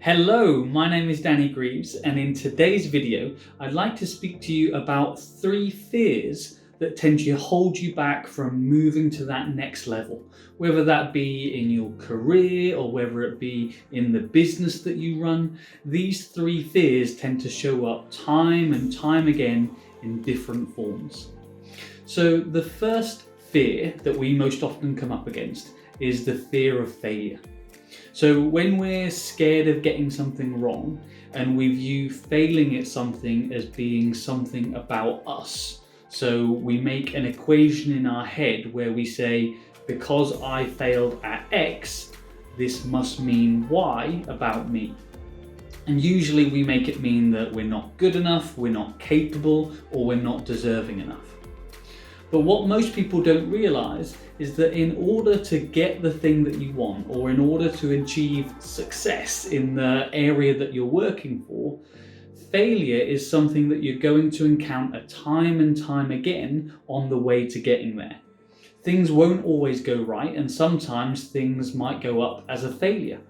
Hello, my name is Danny Greaves, and in today's video I'd like to speak to you about 3 fears that tend to hold you back from moving to that next level, whether that be in your career or whether it be in the business that you run. These 3 fears tend to show up time and time again in different forms. So the first fear that we most often come up against is the fear of failure. So when we're scared of getting something wrong and we view failing at something as being something about us, so we make an equation in our head where we say, because I failed at X, this must mean Y about me. And usually we make it mean that we're not good enough, we're not capable, or we're not deserving enough. But what most people don't realise is that in order to get the thing that you want, or in order to achieve success in the area that you're working for, failure is something that you're going to encounter time and time again on the way to getting there. Things won't always go right, and sometimes things might go up as a failure.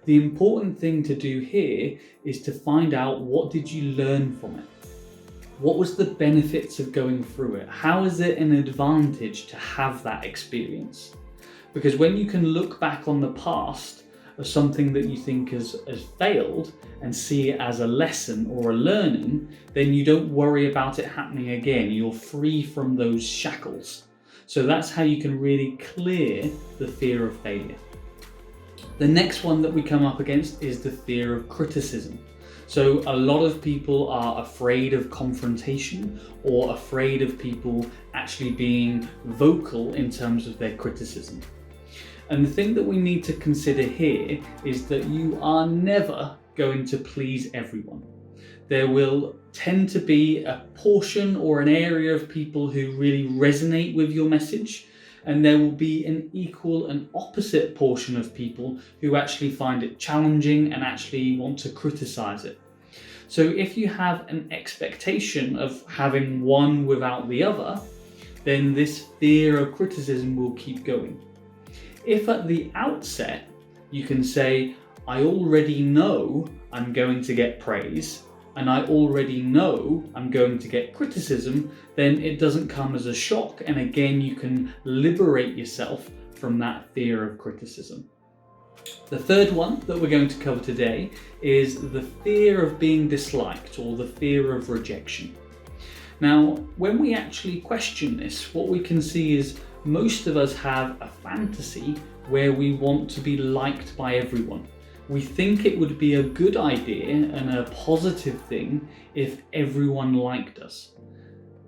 The important thing to do here is to find out, what did you learn from it? What was the benefits of going through it? How is it an advantage to have that experience? Because when you can look back on the past of something that you think has failed and see it as a lesson or a learning, then you don't worry about it happening again. You're free from those shackles. So that's how you can really clear the fear of failure. The next one that we come up against is the fear of criticism. So a lot of people are afraid of confrontation or afraid of people actually being vocal in terms of their criticism. And the thing that we need to consider here is that you are never going to please everyone. There will tend to be a portion or an area of people who really resonate with your message, and there will be an equal and opposite portion of people who actually find it challenging and actually want to criticize it. So if you have an expectation of having one without the other, then this fear of criticism will keep going. If at the outset you can say, I already know I'm going to get praise, and I already know I'm going to get criticism, then it doesn't come as a shock, and again you can liberate yourself from that fear of criticism. The third one that we're going to cover today is the fear of being disliked, or the fear of rejection. Now, when we actually question this, what we can see is most of us have a fantasy where we want to be liked by everyone. We think it would be a good idea and a positive thing if everyone liked us.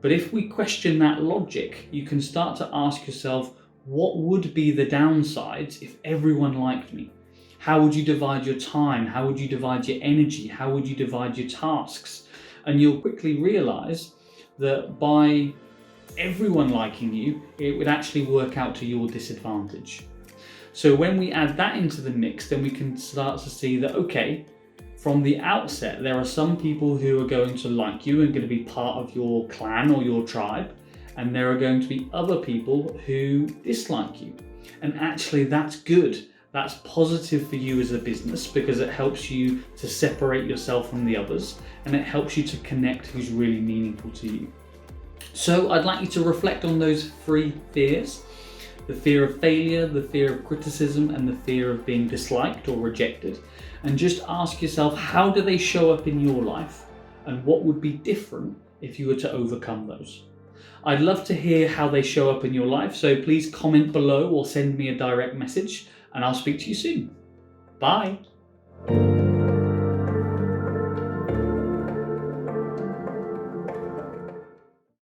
But if we question that logic, you can start to ask yourself, what would be the downsides if everyone liked me? How would you divide your time? How would you divide your energy? How would you divide your tasks? And you'll quickly realize that by everyone liking you, it would actually work out to your disadvantage. So when we add that into the mix, then we can start to see that, okay, from the outset, there are some people who are going to like you and going to be part of your clan or your tribe, and there are going to be other people who dislike you. And actually that's good. That's positive for you as a business, because it helps you to separate yourself from the others, and it helps you to connect who's really meaningful to you. So I'd like you to reflect on those 3 fears: the fear of failure, the fear of criticism, and the fear of being disliked or rejected. And just ask yourself, how do they show up in your life? And what would be different if you were to overcome those? I'd love to hear how they show up in your life, so please comment below or send me a direct message, and I'll speak to you soon. Bye.